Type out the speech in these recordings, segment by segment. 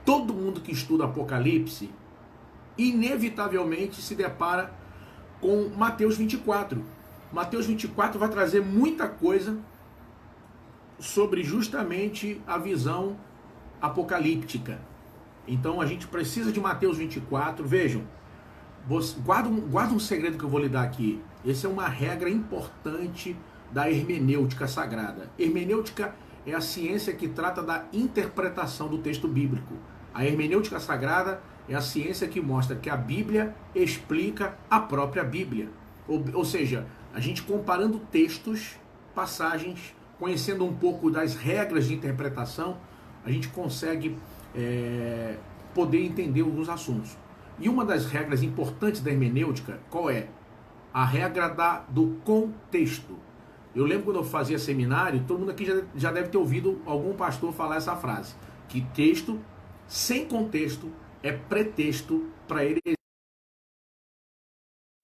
todo mundo que estuda Apocalipse inevitavelmente se depara com Mateus 24. Mateus 24 vai trazer muita coisa sobre justamente a visão apocalíptica. Então a gente precisa de Mateus 24. Vejam, guarda um segredo que eu vou lhe dar aqui. Essa é uma regra importante da hermenêutica sagrada. Hermenêutica é a ciência que trata da interpretação do texto bíblico. A hermenêutica sagrada é a ciência que mostra que a Bíblia explica a própria Bíblia. Ou seja, a gente comparando textos, passagens, conhecendo um pouco das regras de interpretação, a gente consegue poder entender alguns assuntos. E uma das regras importantes da hermenêutica, qual é? A regra do contexto. Eu lembro quando eu fazia seminário, todo mundo aqui já deve ter ouvido algum pastor falar essa frase, que texto sem contexto é pretexto para ele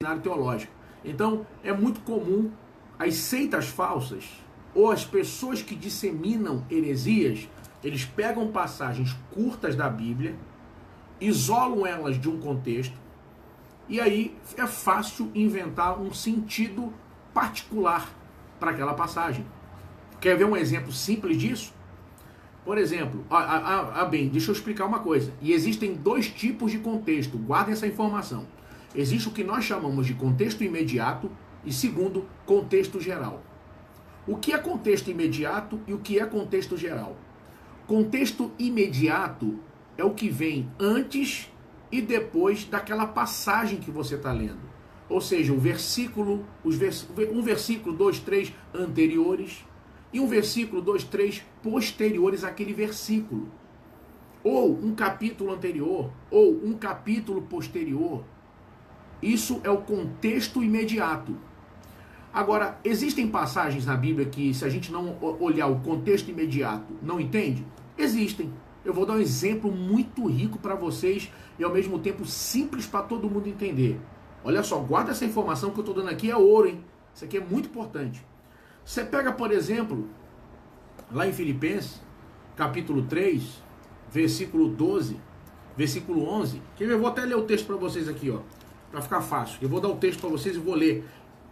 seminário teológico. Então, é muito comum as seitas falsas ou as pessoas que disseminam heresias, eles pegam passagens curtas da Bíblia, isolam elas de um contexto, e aí é fácil inventar um sentido particular para aquela passagem. Quer ver um exemplo simples disso? Por exemplo, bem, deixa eu explicar uma coisa. E existem dois tipos de contexto, guardem essa informação. Existe o que nós chamamos de contexto imediato e, segundo, contexto geral. O que é contexto imediato e o que é contexto geral? Contexto imediato é o que vem antes e depois daquela passagem que você está lendo. Ou seja, um versículo, 2, 3 anteriores e um versículo, 2, 3 posteriores àquele versículo. Ou um capítulo anterior, ou um capítulo posterior. Isso é o contexto imediato. Agora, existem passagens na Bíblia que, se a gente não olhar o contexto imediato, não entende? Existem. Eu vou dar um exemplo muito rico para vocês e, ao mesmo tempo, simples para todo mundo entender. Olha só, guarda essa informação que eu estou dando aqui, é ouro, hein? Isso aqui é muito importante. Você pega, por exemplo, lá em Filipenses, capítulo 3, versículo 12, versículo 11. Eu vou até ler o texto para vocês aqui, ó, para ficar fácil. Eu vou dar o texto para vocês e vou ler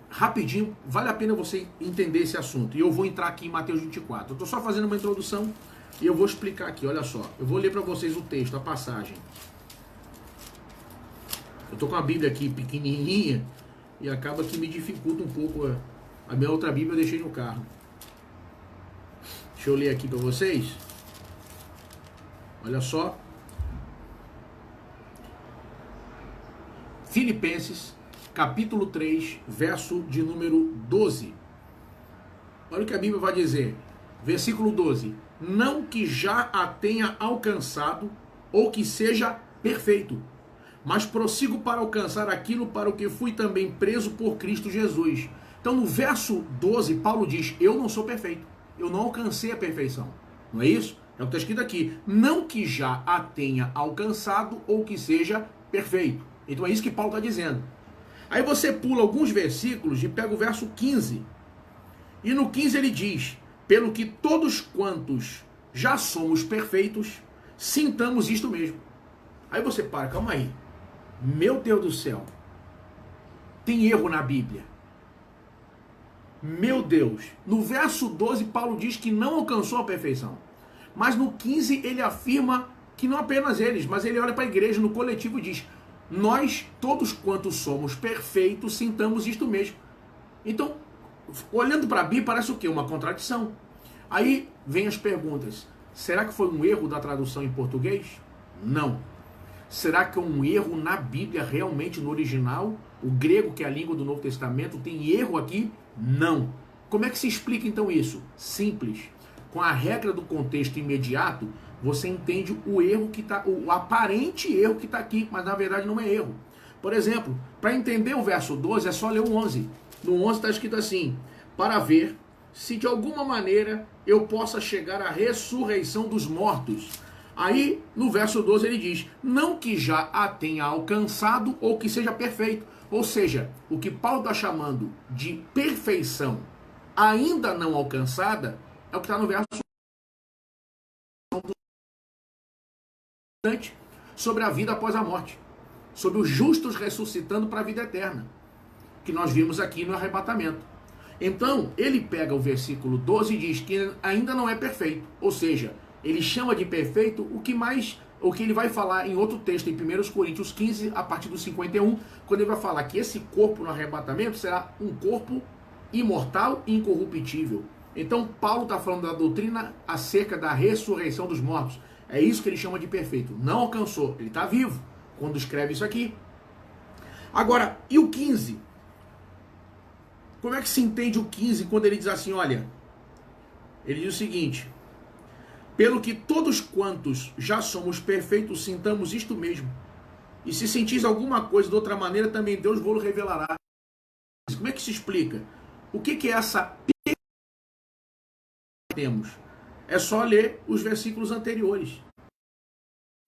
rapidinho. Vale a pena você entender esse assunto. E eu vou entrar aqui em Mateus 24. Eu estou só fazendo uma introdução e eu vou explicar aqui, olha só. Eu vou ler para vocês o texto, a passagem. Eu estou com a Bíblia aqui pequenininha e acaba que me dificulta um pouco. A minha outra Bíblia eu deixei no carro. Deixa eu ler aqui para vocês. Olha só. Filipenses, capítulo 3, verso de número 12. Olha o que a Bíblia vai dizer. Versículo 12. Não que já a tenha alcançado ou que seja perfeito, mas prossigo para alcançar aquilo para o que fui também preso por Cristo Jesus. Então no verso 12, Paulo diz, eu não sou perfeito, eu não alcancei a perfeição. Não é isso? É o que está escrito aqui. Não que já a tenha alcançado ou que seja perfeito. Então é isso que Paulo está dizendo. Aí você pula alguns versículos e pega o verso 15. E no 15 ele diz, pelo que todos quantos já somos perfeitos, sintamos isto mesmo. Aí você para, calma aí. Meu Deus do céu. Tem erro na Bíblia. Meu Deus. No verso 12, Paulo diz que não alcançou a perfeição. Mas no 15 ele afirma que não apenas eles, mas ele olha para a igreja no coletivo e diz, nós, todos quantos somos perfeitos, sintamos isto mesmo. Então, olhando para a Bíblia, parece o quê? Uma contradição. Aí vem as perguntas. Será que foi um erro da tradução em português? Não. Será que é um erro na Bíblia, realmente no original? O grego, que é a língua do Novo Testamento, tem erro aqui? Não. Como é que se explica então isso? Simples. Com a regra do contexto imediato, você entende o erro que está, o aparente erro que está aqui, mas na verdade não é erro. Por exemplo, para entender o verso 12, é só ler o 11. No 11 está escrito assim, para ver se de alguma maneira eu possa chegar à ressurreição dos mortos. Aí, no verso 12 ele diz, não que já a tenha alcançado ou que seja perfeito. Ou seja, o que Paulo está chamando de perfeição ainda não alcançada, é o que está no verso sobre a vida após a morte, sobre os justos ressuscitando para a vida eterna, que nós vimos aqui no arrebatamento. Então, ele pega o versículo 12 e diz que ainda não é perfeito, ou seja, ele chama de perfeito o que ele vai falar em outro texto, em 1 Coríntios 15, a partir do 51, quando ele vai falar que esse corpo no arrebatamento será um corpo imortal e incorruptível. Então, Paulo está falando da doutrina acerca da ressurreição dos mortos. É isso que ele chama de perfeito. Não alcançou, ele está vivo quando escreve isso aqui. Agora, e o 15? Como é que se entende o 15 quando ele diz assim, olha, ele diz o seguinte: pelo que todos quantos já somos perfeitos, sintamos isto mesmo. E se sentis alguma coisa de outra maneira, também Deus vos revelará. Como é que se explica? O que é essa perfeição que temos? É só ler os versículos anteriores.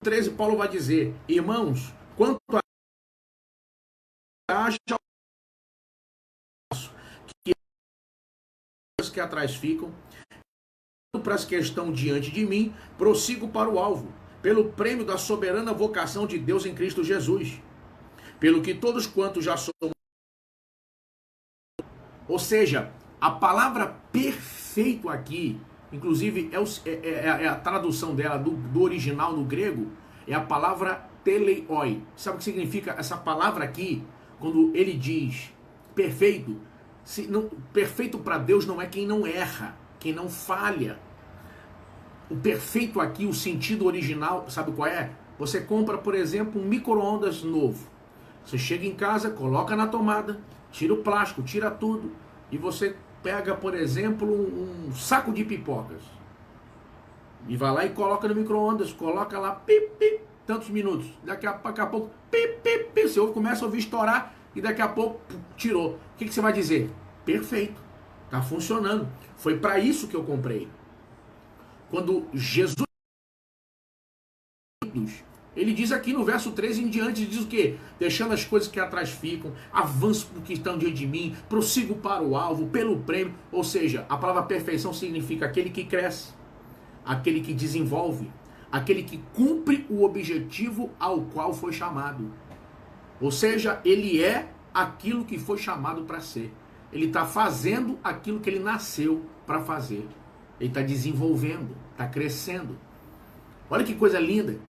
13, Paulo vai dizer, irmãos, quanto a que atrás ficam, para as que estão diante de mim, prossigo para o alvo, pelo prêmio da soberana vocação de Deus em Cristo Jesus. Pelo que todos quantos já somos... Ou seja, a palavra perfeito aqui, inclusive é a tradução dela do original no grego, é a palavra teleioi. Sabe o que significa essa palavra aqui? Quando ele diz perfeito, perfeito para Deus não é quem não erra, quem não falha. O perfeito aqui, o sentido original, sabe qual é? Você compra, por exemplo, um micro-ondas novo. Você chega em casa, coloca na tomada, tira o plástico, tira tudo, e você pega, por exemplo, um saco de pipocas. E vai lá e coloca no micro-ondas, coloca lá, pip, pip, tantos minutos. Daqui a pouco, pip, pip, pip, você começa a ouvir estourar e daqui a pouco tirou. O que você vai dizer? Perfeito, está funcionando. Foi para isso que eu comprei. Quando Jesus, ele diz aqui no verso 13 em diante, diz o quê? Deixando as coisas que atrás ficam, avanço para o que estão diante de mim, prossigo para o alvo, pelo prêmio. Ou seja, a palavra perfeição significa aquele que cresce, aquele que desenvolve, aquele que cumpre o objetivo ao qual foi chamado. Ou seja, ele é aquilo que foi chamado para ser. Ele está fazendo aquilo que ele nasceu para fazer. Ele está desenvolvendo, está crescendo. Olha que coisa linda.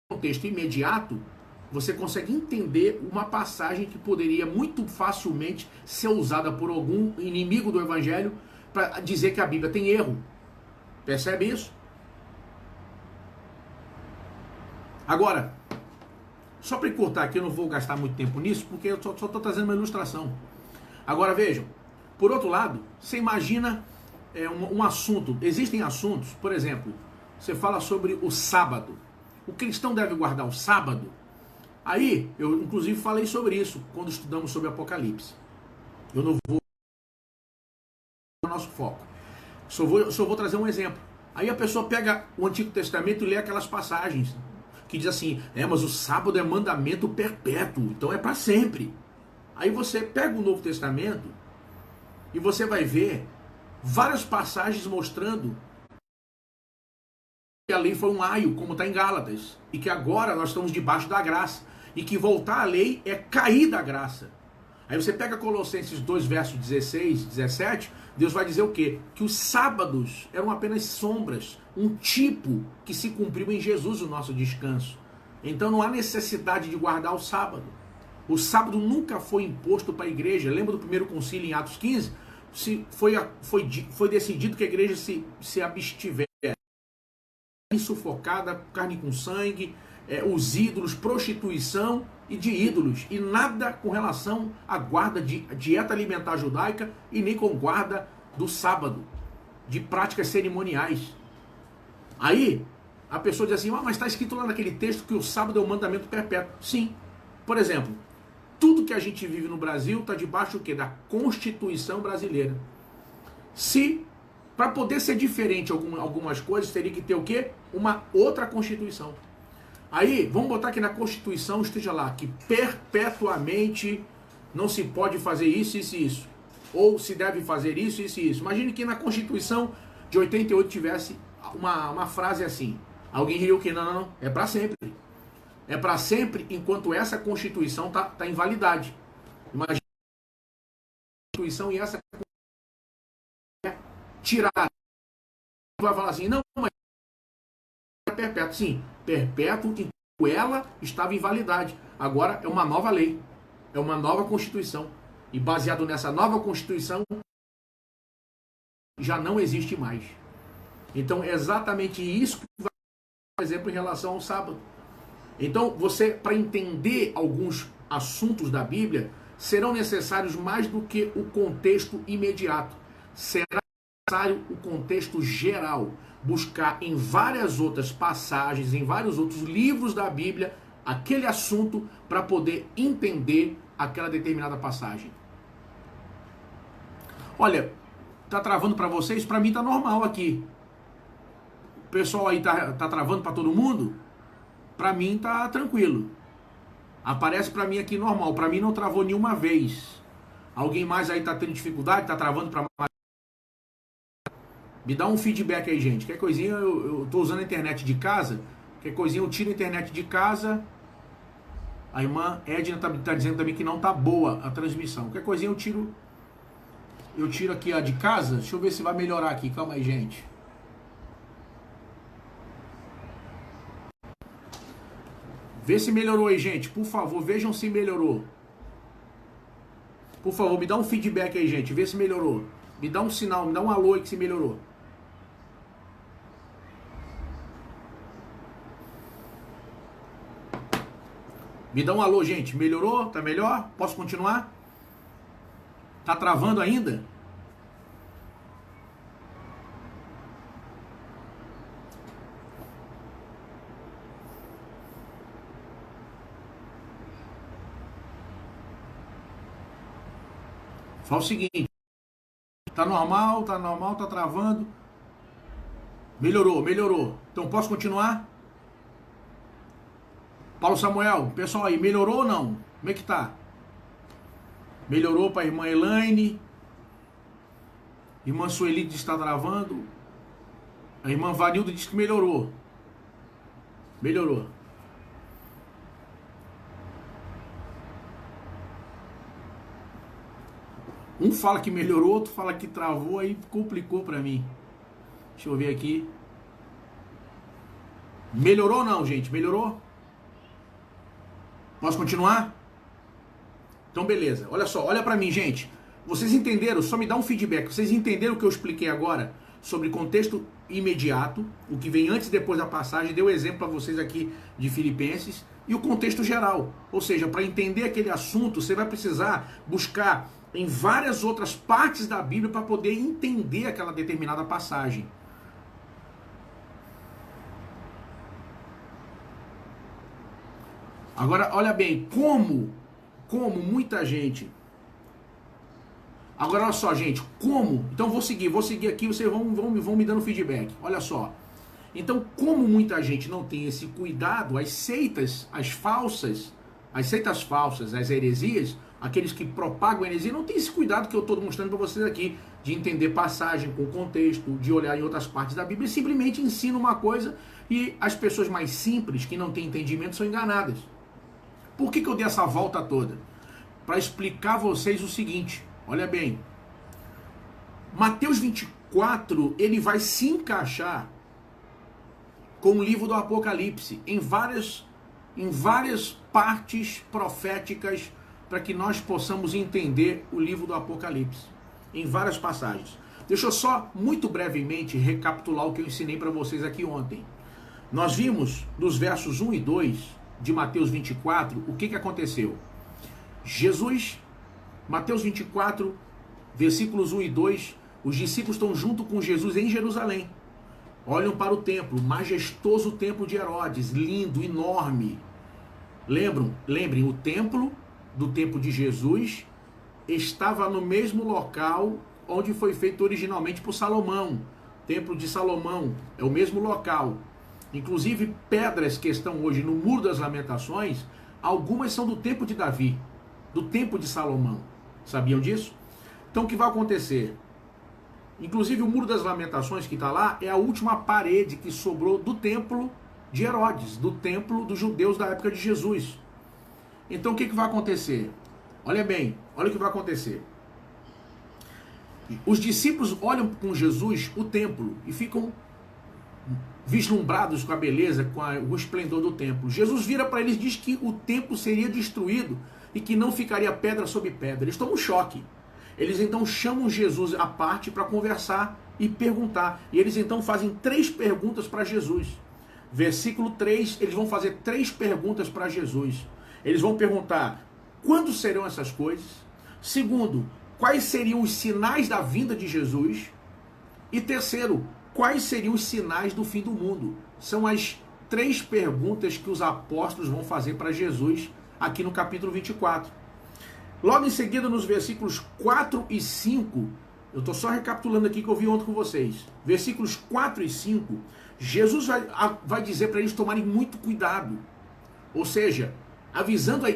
No contexto imediato, você consegue entender uma passagem que poderia muito facilmente ser usada por algum inimigo do Evangelho para dizer que a Bíblia tem erro. Percebe isso? Agora, só para encurtar aqui, eu não vou gastar muito tempo nisso, porque eu só estou trazendo uma ilustração. Agora vejam, por outro lado, você imagina um assunto, existem assuntos, por exemplo, você fala sobre o sábado. O cristão deve guardar o sábado? Aí, eu inclusive falei sobre isso quando estudamos sobre Apocalipse. Eu não vou no nosso foco. Só vou trazer um exemplo. Aí a pessoa pega o Antigo Testamento e lê aquelas passagens que diz assim, mas o sábado é mandamento perpétuo, então é para sempre. Aí você pega o Novo Testamento e você vai ver várias passagens mostrando que a lei foi um aio, como está em Gálatas, e que agora nós estamos debaixo da graça, e que voltar à lei é cair da graça. Aí você pega Colossenses 2, versos 16, 17, Deus vai dizer o quê? Que os sábados eram apenas sombras, um tipo que se cumpriu em Jesus, o nosso descanso. Então não há necessidade de guardar o sábado. O sábado nunca foi imposto para a igreja. Lembra do primeiro concílio em Atos 15? Foi decidido que a igreja se abstiver. Sufocada, carne com sangue, os ídolos, prostituição e de ídolos, e nada com relação à guarda de dieta alimentar judaica e nem com guarda do sábado, de práticas cerimoniais. Aí a pessoa diz assim, mas está escrito lá naquele texto que o sábado é um mandamento perpétuo. Sim, por exemplo, tudo que a gente vive no Brasil está debaixo do quê? Da Constituição brasileira. Para poder ser diferente algumas coisas, teria que ter o quê? Uma outra Constituição. Aí, vamos botar que na Constituição esteja lá, que perpetuamente não se pode fazer isso, isso e isso. Ou se deve fazer isso, isso e isso. Imagine que na Constituição de 88 tivesse uma frase assim, Alguém diria o quê? Não, não, não. É para sempre. É para sempre enquanto essa Constituição tá em validade. Imagina a Constituição e essa tirada. Vai falar assim, não, mas é perpétuo. Sim, perpétuo enquanto ela estava em validade. Agora é uma nova lei. É uma nova Constituição. E baseado nessa nova Constituição, já não existe mais. Então é exatamente isso que vai, por exemplo, em relação ao sábado. Então, você, para entender alguns assuntos da Bíblia, serão necessários mais do que o contexto imediato. Será necessário o contexto geral. Buscar em várias outras passagens, em vários outros livros da Bíblia, aquele assunto para poder entender aquela determinada passagem. Olha, tá travando para vocês? Para mim tá normal aqui. O pessoal aí tá travando para todo mundo? Para mim tá tranquilo. Aparece para mim aqui normal. Para mim não travou nenhuma vez. Alguém mais aí tá tendo dificuldade? Tá travando para mais? Me dá um feedback aí, gente. Qualquer coisinha, eu tô usando a internet de casa. Qualquer coisinha eu tiro a internet de casa. A irmã Edna tá dizendo também que não tá boa a transmissão. Qualquer coisinha eu tiro aqui a de casa. Deixa eu ver se vai melhorar aqui. Calma aí, gente. Vê se melhorou aí, gente. Por favor, vejam se melhorou. Por favor, me dá um feedback aí, gente. Vê se melhorou. Me dá um sinal, me dá um alô aí que se melhorou. Me dá um alô, gente. Melhorou? Tá melhor? Posso continuar? Tá travando ainda? Fala o seguinte. Tá normal, tá travando. Melhorou, melhorou. Então posso continuar? Paulo Samuel, pessoal aí, melhorou ou não? Como é que tá? Melhorou para a irmã Elaine. Irmã Sueli diz que está travando. A irmã Vanilda diz que melhorou. Melhorou. Um fala que melhorou, outro fala que travou, aí complicou para mim. Deixa eu ver aqui. Melhorou ou não, gente? Melhorou? Posso continuar? Então, beleza. Olha só, olha para mim, gente. Vocês entenderam? Só me dá um feedback. Vocês entenderam o que eu expliquei agora sobre contexto imediato, o que vem antes e depois da passagem? Deu exemplo para vocês aqui de Filipenses. E o contexto geral. Ou seja, para entender aquele assunto, você vai precisar buscar em várias outras partes da Bíblia para poder entender aquela determinada passagem. Agora, olha bem, como muita gente... Agora, olha só, gente, como... Então, vou seguir aqui, vocês vão me dando feedback. Olha só. Então, como muita gente não tem esse cuidado, as seitas falsas, as heresias, aqueles que propagam heresia, não tem esse cuidado que eu estou mostrando para vocês aqui, de entender passagem com contexto, de olhar em outras partes da Bíblia, simplesmente ensina uma coisa e as pessoas mais simples, que não têm entendimento, são enganadas. Por que eu dei essa volta toda? Para explicar a vocês o seguinte, olha bem, Mateus 24, ele vai se encaixar com o livro do Apocalipse, em várias partes proféticas, para que nós possamos entender o livro do Apocalipse, em várias passagens. Deixa eu só, muito brevemente, recapitular o que eu ensinei para vocês aqui ontem. Nós vimos, nos versos 1 e 2 de Mateus 24, o que aconteceu? Jesus, Mateus 24, versículos 1 e 2, os discípulos estão junto com Jesus em Jerusalém. Olham para o templo, majestoso templo de Herodes, lindo, enorme. Lembrem, o templo do tempo de Jesus estava no mesmo local onde foi feito originalmente por Salomão. Templo de Salomão é o mesmo local. Inclusive, pedras que estão hoje no Muro das Lamentações, algumas são do tempo de Davi, do tempo de Salomão. Sabiam disso? Então, o que vai acontecer? Inclusive, o Muro das Lamentações que está lá é a última parede que sobrou do templo de Herodes, do templo dos judeus da época de Jesus. Então o que vai acontecer? Olha bem, olha o que vai acontecer. Os discípulos olham com Jesus o templo e ficam vislumbrados com a beleza, com o esplendor do templo. Jesus vira para eles e diz que o templo seria destruído e que não ficaria pedra sobre pedra. Eles tomam um choque. Eles então chamam Jesus à parte para conversar e perguntar. E eles então fazem 3 perguntas para Jesus. Versículo 3, eles vão fazer 3 perguntas para Jesus. Eles vão perguntar: quando serão essas coisas? Segundo, quais seriam os sinais da vinda de Jesus? E terceiro, quais seriam os sinais do fim do mundo? São as 3 perguntas que os apóstolos vão fazer para Jesus aqui no capítulo 24. Logo em seguida, nos versículos 4 e 5, eu estou só recapitulando aqui que eu vi ontem com vocês. Versículos 4 e 5, Jesus vai dizer para eles tomarem muito cuidado. Ou seja, avisando a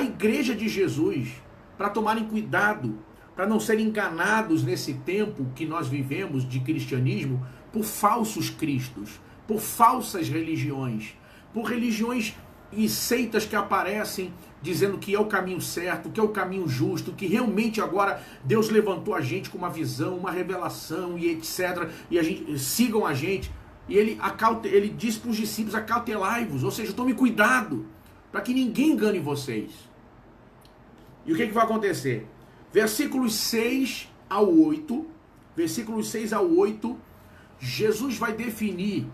igreja de Jesus para tomarem cuidado, para não serem enganados nesse tempo que nós vivemos de cristianismo por falsos cristos, por falsas religiões, por religiões e seitas que aparecem dizendo que é o caminho certo, que é o caminho justo, que realmente agora Deus levantou a gente com uma visão, uma revelação e etc. E sigam a gente. E ele diz para os discípulos: acautelai-vos, ou seja, tome cuidado, para que ninguém engane vocês. E o que vai acontecer? Versículos 6 ao 8, Jesus vai definir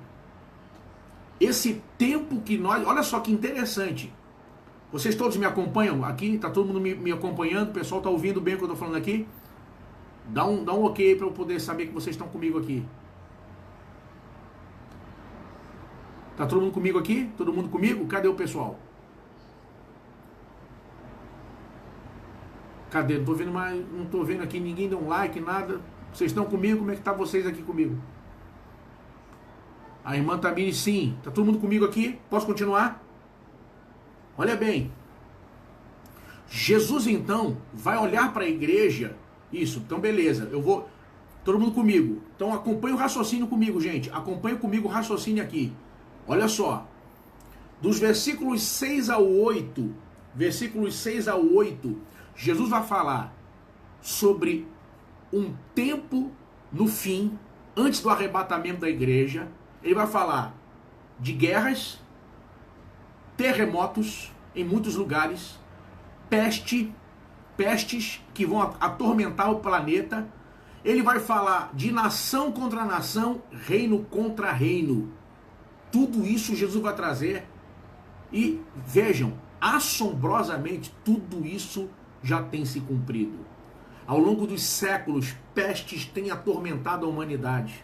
esse tempo que nós... Olha só que interessante. Vocês todos me acompanham aqui? Está todo mundo me acompanhando? O pessoal está ouvindo bem o que eu estou falando aqui? Dá um ok para eu poder saber que vocês estão comigo aqui. Tá todo mundo comigo aqui? Todo mundo comigo? Cadê o pessoal? Cadê? Não tô vendo mais, não tô vendo aqui ninguém dá um like, nada. Vocês estão comigo? Como é que tá vocês aqui comigo? A irmã Tamiri, sim. Tá todo mundo comigo aqui? Posso continuar? Olha bem. Jesus então vai olhar para a igreja. Isso, então beleza. Eu vou... Todo mundo comigo. Então acompanhe o raciocínio comigo, gente. Acompanhe comigo o raciocínio aqui. Olha só. Dos versículos 6 ao 8, Jesus vai falar sobre um tempo no fim, antes do arrebatamento da igreja. Ele vai falar de guerras, terremotos em muitos lugares, pestes que vão atormentar o planeta. Ele vai falar de nação contra nação, reino contra reino. Tudo isso Jesus vai trazer. E vejam, assombrosamente, tudo isso já tem se cumprido. Ao longo dos séculos, pestes têm atormentado a humanidade.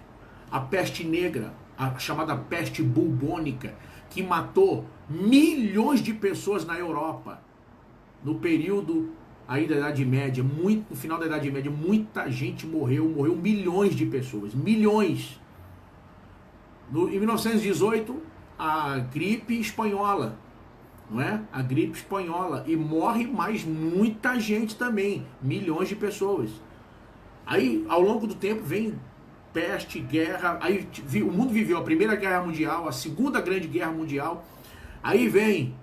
A peste negra, a chamada peste bubônica, que matou milhões de pessoas na Europa. No período aí da Idade Média, no final da Idade Média, muita gente morreu milhões de pessoas, milhões. Em 1918, a gripe espanhola, não é? A gripe espanhola, e morre mais muita gente também, milhões de pessoas. Aí, ao longo do tempo, vem peste, guerra, aí o mundo viveu a Primeira Guerra Mundial, a Segunda Grande Guerra Mundial, aí vem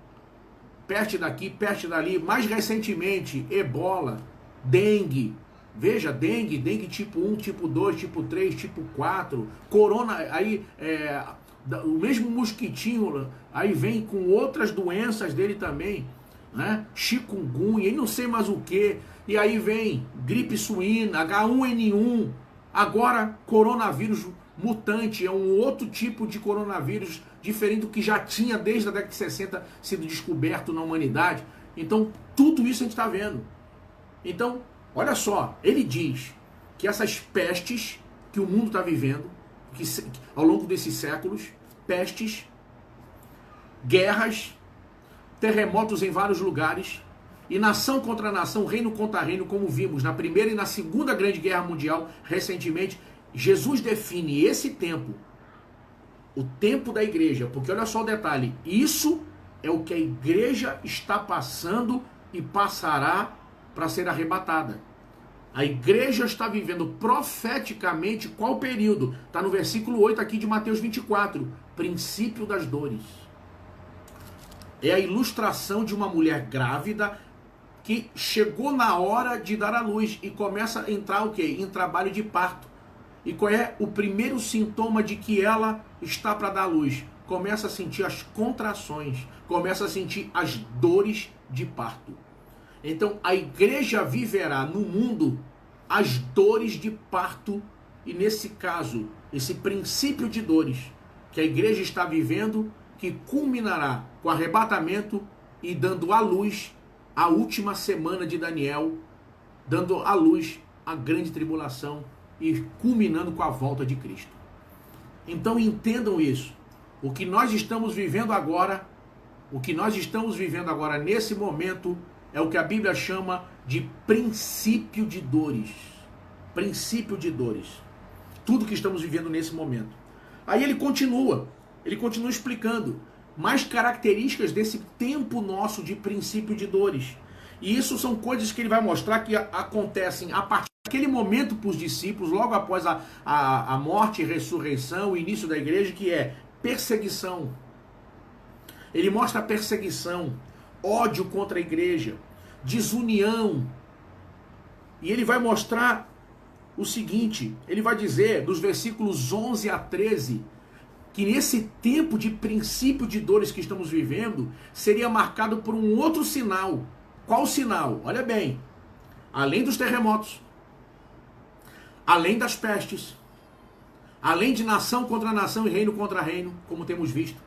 peste daqui, peste dali, mais recentemente, ebola, dengue, veja, dengue tipo 1, tipo 2, tipo 3, tipo 4, corona, aí o mesmo mosquitinho, aí vem com outras doenças dele também, né? Chikungunya, e não sei mais o que, e aí vem gripe suína, H1N1, agora coronavírus mutante, é um outro tipo de coronavírus, diferente do que já tinha desde a década de 60 sido descoberto na humanidade. Então, tudo isso a gente está vendo. Então, olha só, ele diz que essas pestes que o mundo está vivendo, que ao longo desses séculos, pestes, guerras, terremotos em vários lugares, e nação contra nação, reino contra reino, como vimos na Primeira e na Segunda Grande Guerra Mundial, recentemente, Jesus define esse tempo, o tempo da igreja, porque olha só o detalhe, isso é o que a igreja está passando e passará para ser arrebatada. A igreja está vivendo profeticamente qual período? Está no versículo 8 aqui de Mateus 24. Princípio das dores. É a ilustração de uma mulher grávida que chegou na hora de dar à luz e começa a entrar o quê? Em trabalho de parto. E qual é o primeiro sintoma de que ela está para dar à luz? Começa a sentir as contrações, começa a sentir as dores de parto. Então a igreja viverá no mundo as dores de parto, e nesse caso, esse princípio de dores que a igreja está vivendo, que culminará com o arrebatamento e dando à luz a última semana de Daniel, dando à luz a grande tribulação e culminando com a volta de Cristo. Então entendam isso. O que nós estamos vivendo agora, nesse momento, é o que a Bíblia chama de princípio de dores. Princípio de dores. Tudo que estamos vivendo nesse momento. Aí ele continua explicando mais características desse tempo nosso de princípio de dores. E isso são coisas que ele vai mostrar que acontecem a partir daquele momento para os discípulos, logo após a morte e ressurreição, o início da igreja, que é perseguição. Ele mostra a perseguição, ódio contra a igreja, desunião. E ele vai mostrar o seguinte, ele vai dizer, dos versículos 11 a 13, que nesse tempo de princípio de dores que estamos vivendo, seria marcado por um outro sinal. Qual sinal? Olha bem, além dos terremotos, além das pestes, além de nação contra nação e reino contra reino, como temos visto,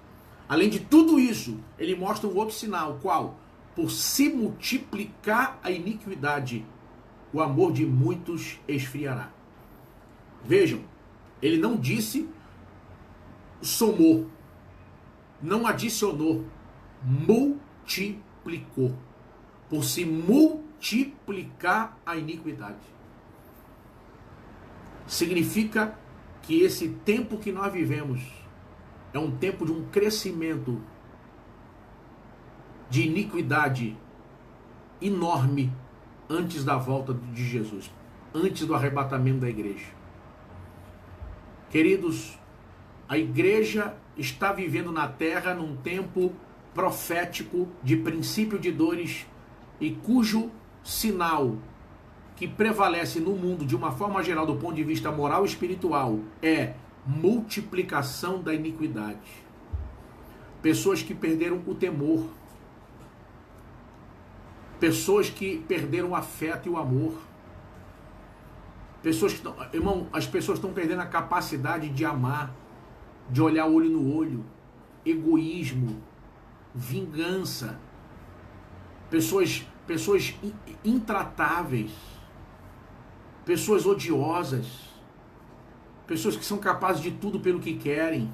além de tudo isso, ele mostra um outro sinal. Qual? Por se multiplicar a iniquidade, o amor de muitos esfriará. Vejam, ele não disse somou, não adicionou, multiplicou. Por se multiplicar a iniquidade. Significa que esse tempo que nós vivemos é um tempo de um crescimento de iniquidade enorme antes da volta de Jesus, antes do arrebatamento da igreja. Queridos, a igreja está vivendo na terra num tempo profético de princípio de dores e cujo sinal que prevalece no mundo de uma forma geral do ponto de vista moral e espiritual é multiplicação da iniquidade. Pessoas que perderam o temor, pessoas que perderam o afeto e o amor, pessoas que as pessoas estão perdendo a capacidade de amar, de olhar olho no olho, egoísmo, vingança, pessoas intratáveis, pessoas odiosas, pessoas que são capazes de tudo pelo que querem,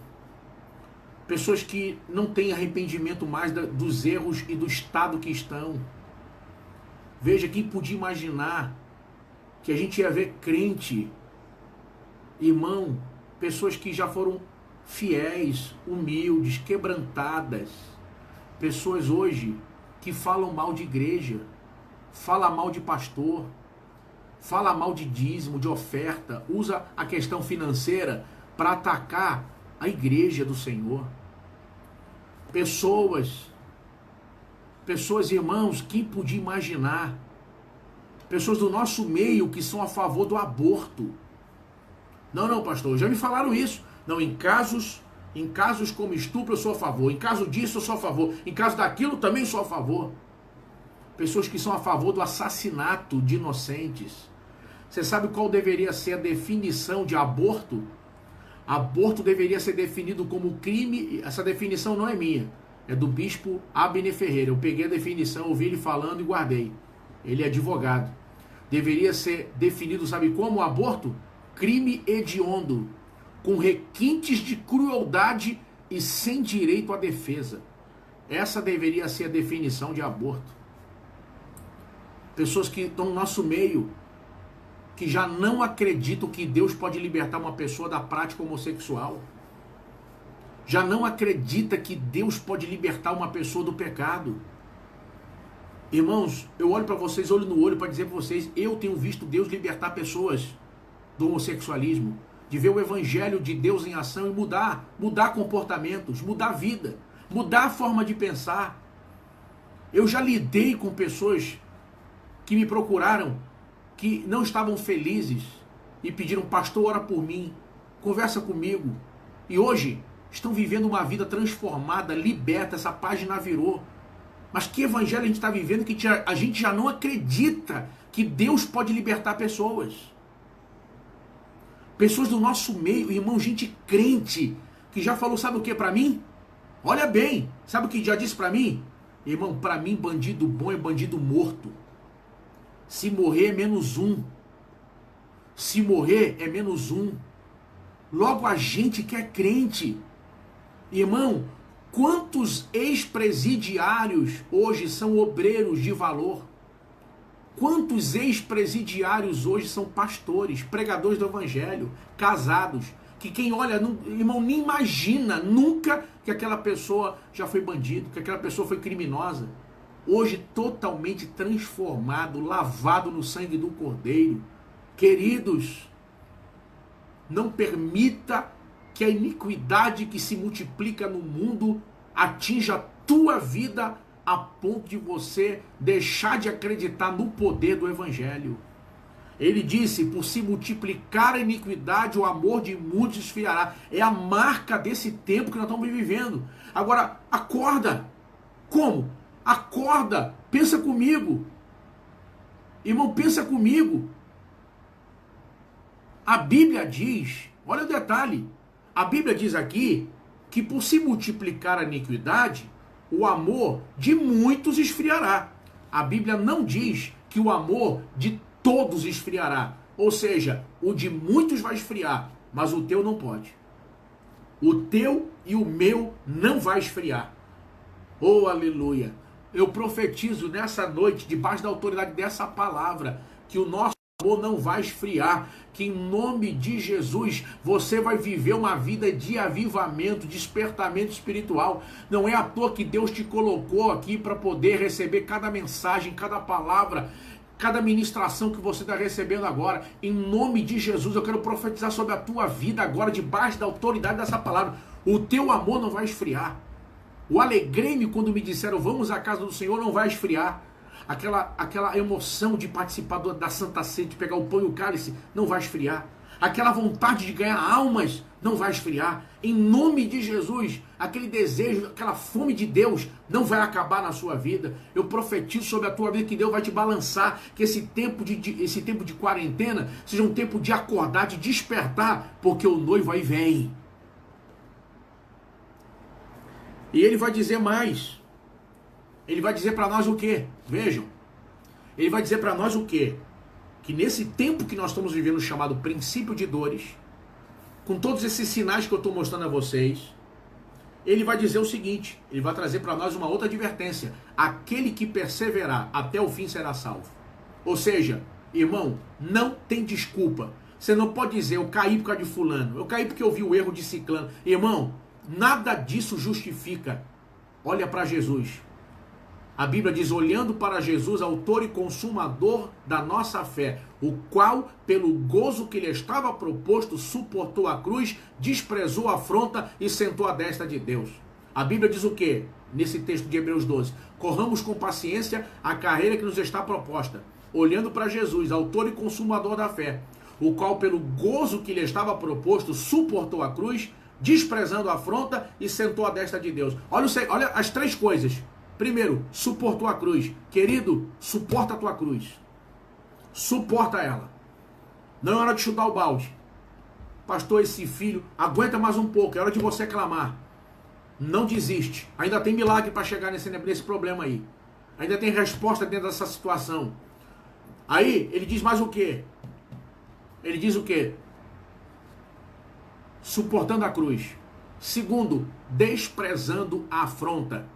pessoas que não têm arrependimento mais dos erros e do estado que estão. Veja, quem podia imaginar que a gente ia ver crente, irmão, pessoas que já foram fiéis, humildes, quebrantadas, pessoas hoje que falam mal de igreja, falam mal de pastor, fala mal de dízimo, de oferta, usa a questão financeira para atacar a igreja do Senhor. Pessoas, irmãos, quem podia imaginar? Pessoas do nosso meio que são a favor do aborto. Não, pastor, já me falaram isso. Não, em casos como estupro eu sou a favor, em caso disso eu sou a favor, em caso daquilo também sou a favor. Pessoas que são a favor do assassinato de inocentes. Você sabe qual deveria ser a definição de aborto? Aborto deveria ser definido como crime. Essa definição não é minha, é do bispo Abner Ferreira. Eu peguei a definição, ouvi ele falando e guardei. Ele é advogado. Deveria ser definido, sabe como? Aborto? Crime hediondo, com requintes de crueldade e sem direito à defesa. Essa deveria ser a definição de aborto. Pessoas que estão no nosso meio, que já não acreditam que Deus pode libertar uma pessoa da prática homossexual. Já não acredita que Deus pode libertar uma pessoa do pecado. Irmãos, eu olho para vocês, olho no olho, para dizer para vocês, eu tenho visto Deus libertar pessoas do homossexualismo, de ver o evangelho de Deus em ação e mudar comportamentos, mudar a vida, mudar a forma de pensar. Eu já lidei com pessoas que me procuraram, que não estavam felizes e pediram: pastor, ora por mim, conversa comigo. E hoje estão vivendo uma vida transformada, liberta, essa página virou. Mas que evangelho a gente está vivendo que a gente já não acredita que Deus pode libertar pessoas. Pessoas do nosso meio, irmão, gente crente, que já falou, sabe o que para mim? Olha bem, sabe o que já disse para mim? Irmão, para mim bandido bom é bandido morto. Se morrer é menos um. Se morrer é menos um. Logo a gente que é crente. Irmão, quantos ex-presidiários hoje são obreiros de valor? Quantos ex-presidiários hoje são pastores, pregadores do evangelho, casados, que quem olha, não, irmão, nem imagina nunca que aquela pessoa já foi bandido, que aquela pessoa foi criminosa. Hoje totalmente transformado, lavado no sangue do Cordeiro. Queridos, não permita que a iniquidade que se multiplica no mundo atinja a tua vida a ponto de você deixar de acreditar no poder do evangelho. Ele disse: por se multiplicar a iniquidade, o amor de muitos esfriará. É a marca desse tempo que nós estamos vivendo. Agora, acorda. Como? Acorda. Pensa comigo. Irmão, pensa comigo. A Bíblia diz, olha o detalhe, a Bíblia diz aqui que por se multiplicar a iniquidade, o amor de muitos esfriará. A Bíblia não diz que o amor de todos esfriará. Ou seja, o de muitos vai esfriar, mas o teu não pode. O teu e o meu não vai esfriar. Oh, aleluia! Eu profetizo nessa noite, debaixo da autoridade dessa palavra, que o nosso amor não vai esfriar, que em nome de Jesus você vai viver uma vida de avivamento, despertamento espiritual. Não é à toa que Deus te colocou aqui para poder receber cada mensagem, cada palavra, cada ministração que você está recebendo agora. Em nome de Jesus eu quero profetizar sobre a tua vida agora, debaixo da autoridade dessa palavra. O teu amor não vai esfriar. O alegrei-me quando me disseram vamos à casa do Senhor não vai esfriar. Aquela emoção de participar da Santa Ceia, de pegar o pão e o cálice, não vai esfriar. Aquela vontade de ganhar almas não vai esfriar. Em nome de Jesus, aquele desejo, aquela fome de Deus não vai acabar na sua vida. Eu profetizo sobre a tua vida que Deus vai te balançar, que esse tempo de quarentena seja um tempo de acordar, de despertar, porque o noivo aí vem. E ele vai dizer mais. Ele vai dizer para nós o quê? Vejam. Ele vai dizer para nós o quê? Que nesse tempo que nós estamos vivendo, chamado princípio de dores, com todos esses sinais que eu estou mostrando a vocês, ele vai dizer o seguinte, ele vai trazer para nós uma outra advertência. Aquele que perseverar até o fim será salvo. Ou seja, irmão, não tem desculpa. Você não pode dizer, eu caí por causa de fulano, eu caí porque eu vi o erro de ciclano. Irmão, nada disso justifica. Olha para Jesus. A Bíblia diz, olhando para Jesus, autor e consumador da nossa fé, o qual, pelo gozo que lhe estava proposto, suportou a cruz, desprezou a afronta e sentou à destra de Deus. A Bíblia diz o quê? Nesse texto de Hebreus 12, corramos com paciência a carreira que nos está proposta, olhando para Jesus, autor e consumador da fé, o qual, pelo gozo que lhe estava proposto, suportou a cruz, desprezando a afronta e sentou à destra de Deus. Olha as três coisas. Primeiro, suportou a cruz. Querido, suporta a tua cruz. Suporta ela. Não é hora de chutar o balde. Pastor, esse filho, aguenta mais um pouco. É hora de você clamar. Não desiste. Ainda tem milagre para chegar nesse problema aí. Ainda tem resposta dentro dessa situação. Aí, ele diz mais o quê? Ele diz o quê? Suportando a cruz. Segundo, desprezando a afronta.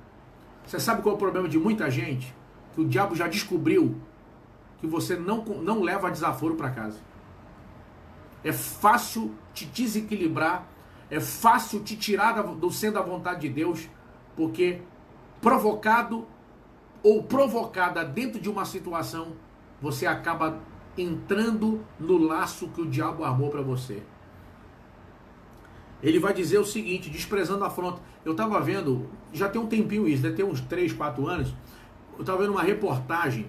Você sabe qual é o problema de muita gente? Que o diabo já descobriu que você não leva desaforo para casa. É fácil te desequilibrar, é fácil te tirar do centro da vontade de Deus, porque provocado ou provocada dentro de uma situação, você acaba entrando no laço que o diabo armou para você. Ele vai dizer o seguinte, desprezando a afronta. Eu estava vendo, já tem um tempinho isso, deve ter uns 3, 4 anos, eu estava vendo uma reportagem,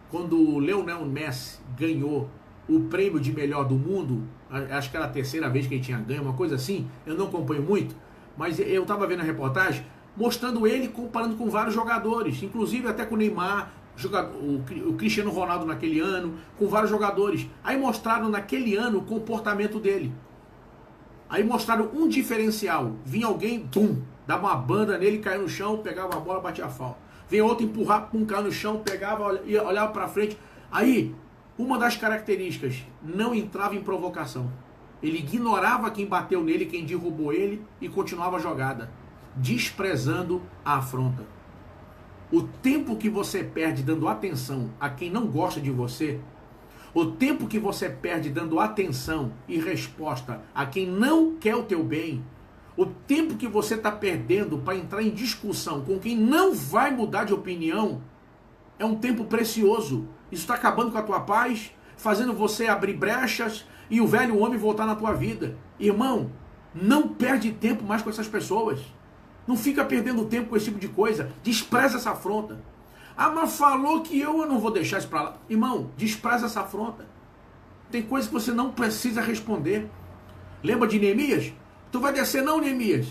quando o Lionel Messi ganhou o prêmio de melhor do mundo, acho que era a terceira vez que ele tinha ganho, uma coisa assim, eu não acompanho muito, mas eu estava vendo a reportagem, mostrando ele comparando com vários jogadores, inclusive até com o Neymar, o Cristiano Ronaldo naquele ano, com vários jogadores. Aí mostraram naquele ano o comportamento dele. Aí mostraram um diferencial. Vinha alguém, dava uma banda nele, caía no chão, pegava a bola, batia a falta. Vinha outro empurrar, caía no chão, pegava, olhava para frente. Aí, uma das características, não entrava em provocação. Ele ignorava quem bateu nele, quem derrubou ele e continuava a jogada, desprezando a afronta. O tempo que você perde dando atenção a quem não gosta de você, o tempo que você perde dando atenção e resposta a quem não quer o teu bem, o tempo que você está perdendo para entrar em discussão com quem não vai mudar de opinião, é um tempo precioso. Isso está acabando com a tua paz, fazendo você abrir brechas e o velho homem voltar na tua vida. Irmão, não perde tempo mais com essas pessoas. Não fica perdendo tempo com esse tipo de coisa. Despreza essa afronta. Ah, mas falou que eu não vou deixar isso para lá. Irmão, despreza essa afronta. Tem coisa que você não precisa responder. Lembra de Neemias? Tu vai descer não, Neemias?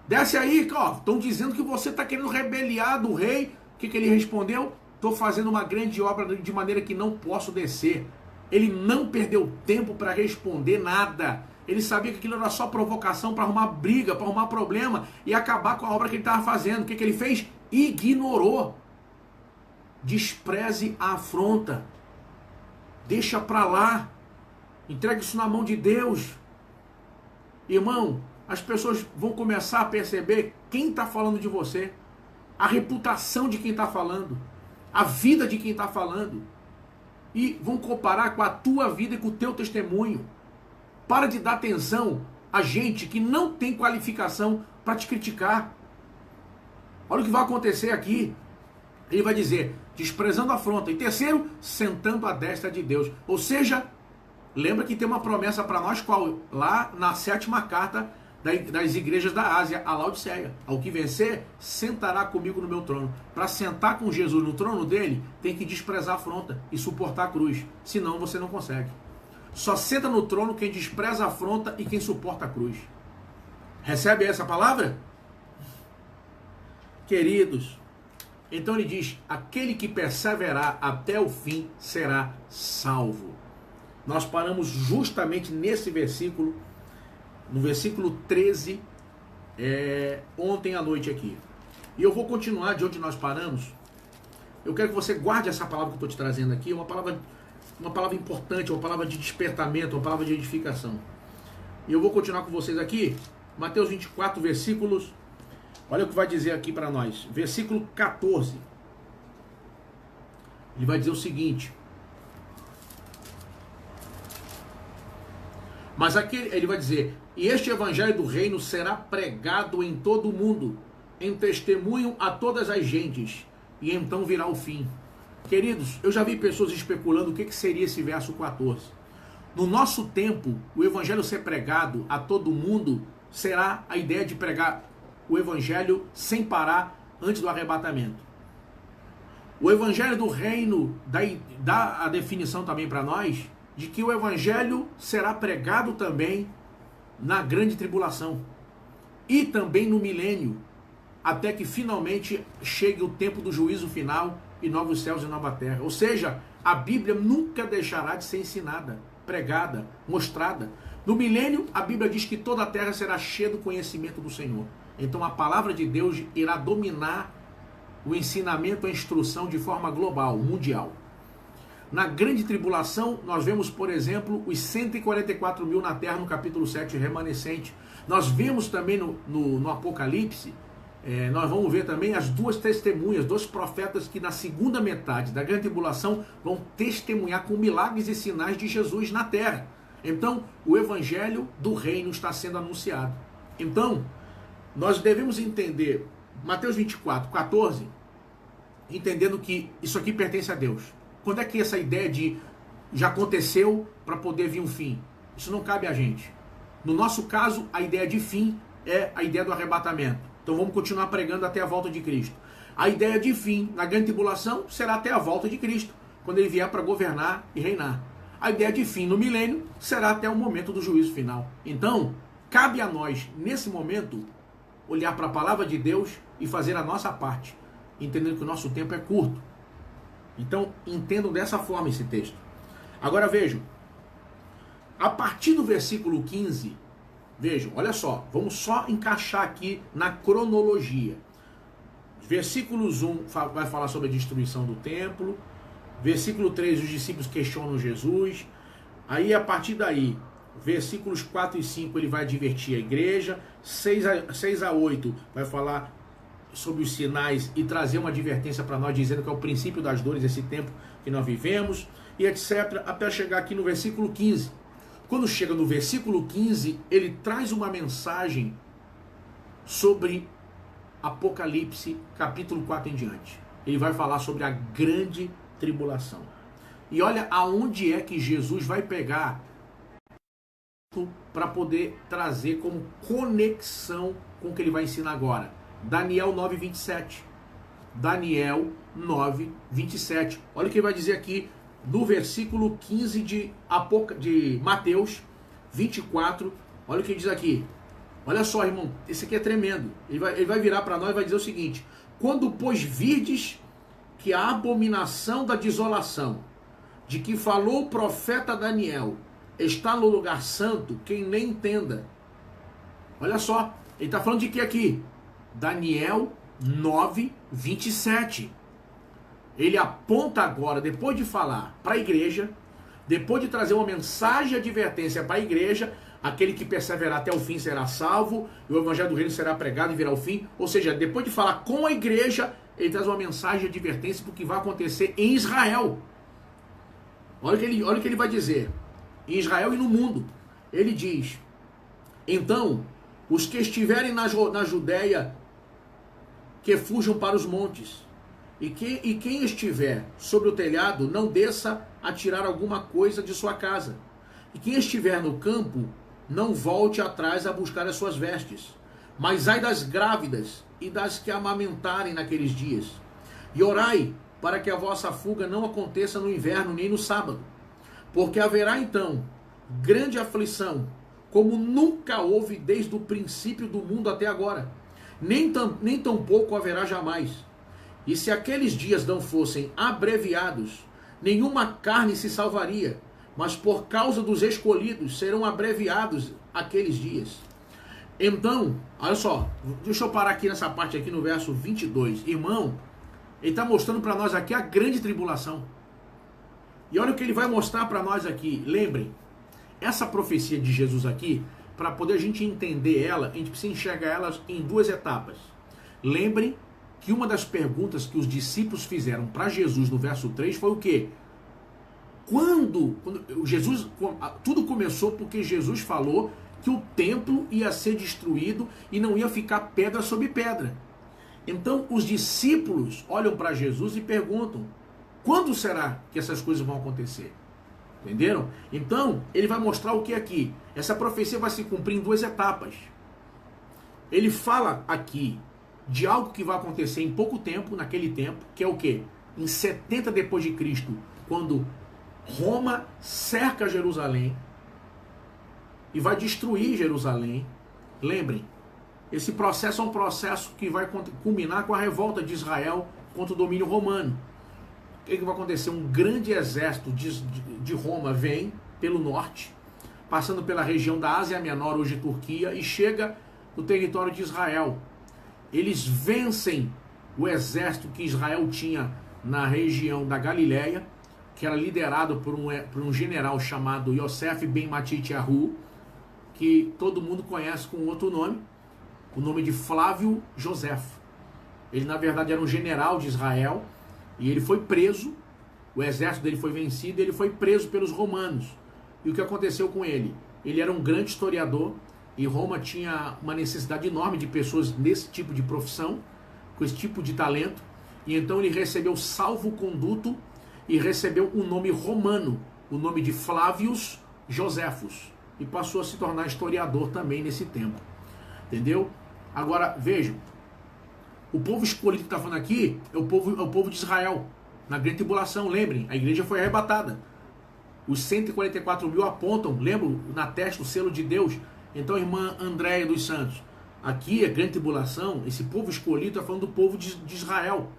Desce aí, ó. Estão dizendo que você está querendo rebeliar do rei. O que ele respondeu? Estou fazendo uma grande obra de maneira que não posso descer. Ele não perdeu tempo para responder nada. Ele sabia que aquilo era só provocação para arrumar briga, para arrumar problema e acabar com a obra que ele estava fazendo. O que ele fez? Ignorou. Despreze a afronta. Deixa para lá. Entregue isso na mão de Deus. Irmão, as pessoas vão começar a perceber quem está falando de você, a reputação de quem está falando, a vida de quem está falando, e vão comparar com a tua vida e com o teu testemunho. Para de dar atenção a gente que não tem qualificação para te criticar. Olha o que vai acontecer aqui. Ele vai dizer, desprezando a afronta. E terceiro, sentando à destra de Deus. Ou seja, lembra que tem uma promessa para nós, qual? Lá na 7ª carta das igrejas da Ásia, a Laodiceia. Ao que vencer, sentará comigo no meu trono. Para sentar com Jesus no trono dele, tem que desprezar a afronta e suportar a cruz. Senão você não consegue. Só senta no trono quem despreza a afronta e quem suporta a cruz. Recebe essa palavra? Queridos, então ele diz, aquele que perseverar até o fim será salvo. Nós paramos justamente nesse versículo, no versículo 13, ontem à noite aqui. E eu vou continuar de onde nós paramos. Eu quero que você guarde essa palavra que eu estou te trazendo aqui, uma palavra importante, uma palavra de despertamento, uma palavra de edificação. E eu vou continuar com vocês aqui, Mateus 24, versículos, olha o que vai dizer aqui para nós, versículo 14. Ele vai dizer o seguinte, mas aqui ele vai dizer, e este evangelho do reino será pregado em todo o mundo, em testemunho a todas as gentes, e então virá o fim. Queridos, eu já vi pessoas especulando o que seria esse verso 14. No nosso tempo, o evangelho ser pregado a todo mundo será a ideia de pregar o evangelho sem parar antes do arrebatamento. O evangelho do reino dá a definição também para nós de que o evangelho será pregado também na grande tribulação e também no milênio, até que finalmente chegue o tempo do juízo final e novos céus e nova terra. Ou seja, a Bíblia nunca deixará de ser ensinada, pregada, mostrada. No milênio, a Bíblia diz que toda a terra será cheia do conhecimento do Senhor. Então a palavra de Deus irá dominar o ensinamento, a instrução de forma global, mundial. Na grande tribulação, nós vemos, por exemplo, os 144 mil na terra, no capítulo 7, remanescente. Nós vemos também no Apocalipse, nós vamos ver também as duas testemunhas, dois profetas que na segunda metade da grande tribulação vão testemunhar com milagres e sinais de Jesus na terra. Então, o evangelho do reino está sendo anunciado. Então, nós devemos entender, Mateus 24, 14, entendendo que isso aqui pertence a Deus. Quando é que essa ideia de já aconteceu para poder vir um fim? Isso não cabe a gente. No nosso caso, a ideia de fim é a ideia do arrebatamento. Então vamos continuar pregando até a volta de Cristo. A ideia de fim na grande tribulação será até a volta de Cristo, quando ele vier para governar e reinar. A ideia de fim no milênio será até o momento do juízo final. Então, cabe a nós, nesse momento, olhar para a palavra de Deus e fazer a nossa parte, entendendo que o nosso tempo é curto. Então, entendam dessa forma esse texto. Agora vejam, a partir do versículo 15, vejam, olha só, vamos só encaixar aqui na cronologia. Versículos 1 vai falar sobre a destruição do templo. Versículo 3, os discípulos questionam Jesus. Aí, a partir daí, versículos 4 e 5, ele vai advertir a igreja. 6 a 8 vai falar sobre os sinais e trazer uma advertência para nós, dizendo que é o princípio das dores esse tempo que nós vivemos, e etc., até chegar aqui no versículo 15. Quando chega no versículo 15, ele traz uma mensagem sobre Apocalipse, capítulo 4 em diante. Ele vai falar sobre a grande tribulação. E olha aonde é que Jesus vai pegar para poder trazer como conexão com o que ele vai ensinar agora. Daniel 9:27. Daniel 9:27. Olha o que ele vai dizer aqui no versículo 15 de Mateus 24. Olha o que ele diz aqui. Olha só, irmão, esse aqui é tremendo. Ele vai virar para nós e vai dizer o seguinte: quando, pois, virdes que a abominação da desolação, de que falou o profeta Daniel, está no lugar santo, quem nem entenda. Olha só, ele está falando de que aqui? Daniel 9:27. Ele aponta agora, depois de falar para a igreja, depois de trazer uma mensagem de advertência para a igreja, aquele que perseverar até o fim será salvo, e o evangelho do reino será pregado e virá ao fim. Ou seja, depois de falar com a igreja, ele traz uma mensagem de advertência para o que vai acontecer em Israel. Olha o que ele vai dizer. Em Israel e no mundo. Ele diz: então, os que estiverem na Judéia, que fujam para os montes. E quem estiver sobre o telhado, não desça a tirar alguma coisa de sua casa. E quem estiver no campo, não volte atrás a buscar as suas vestes. Mas ai das grávidas e das que amamentarem naqueles dias. E orai para que a vossa fuga não aconteça no inverno nem no sábado. Porque haverá então grande aflição, como nunca houve desde o princípio do mundo até agora. Nem tampouco haverá jamais. E se aqueles dias não fossem abreviados, nenhuma carne se salvaria, mas por causa dos escolhidos serão abreviados aqueles dias. Então, olha só, deixa eu parar aqui nessa parte aqui no verso 22. Irmão, ele está mostrando para nós aqui a grande tribulação. E olha o que ele vai mostrar para nós aqui. Lembrem, essa profecia de Jesus aqui, para poder a gente entender ela, a gente precisa enxergar ela em duas etapas. Lembrem que uma das perguntas que os discípulos fizeram para Jesus no verso 3 foi o quê? Quando Jesus, tudo começou porque Jesus falou que o templo ia ser destruído e não ia ficar pedra sobre pedra. Então os discípulos olham para Jesus e perguntam: quando será que essas coisas vão acontecer? Entenderam? Então ele vai mostrar o que aqui? Essa profecia vai se cumprir em duas etapas. Ele fala aqui de algo que vai acontecer em pouco tempo, naquele tempo, que é o quê? Em 70 depois de Cristo, quando Roma cerca Jerusalém e vai destruir Jerusalém. Lembrem, esse processo é um processo que vai culminar com a revolta de Israel contra o domínio romano. O que vai acontecer? Um grande exército de Roma vem pelo norte, passando pela região da Ásia Menor, hoje Turquia, e chega no território de Israel. Eles vencem o exército que Israel tinha na região da Galileia, que era liderado por um general chamado Yosef Ben Matityahu, que todo mundo conhece com outro nome, o nome de Flávio Josefo. Ele, na verdade, era um general de Israel, e ele foi preso, o exército dele foi vencido, e ele foi preso pelos romanos. E o que aconteceu com ele? Ele era um grande historiador, e Roma tinha uma necessidade enorme de pessoas nesse tipo de profissão, com esse tipo de talento. E então ele recebeu salvo-conduto e recebeu o nome romano, o nome de Flávios Joséfos, e passou a se tornar historiador também nesse tempo. Entendeu? Agora, vejam, o povo escolhido que está falando aqui é o povo de Israel, na grande tribulação, lembrem, a igreja foi arrebatada. Os 144 mil apontam, lembram, na testa o selo de Deus. Então, irmã Andréia dos Santos, aqui é grande tribulação, esse povo escolhido está falando do povo de Israel.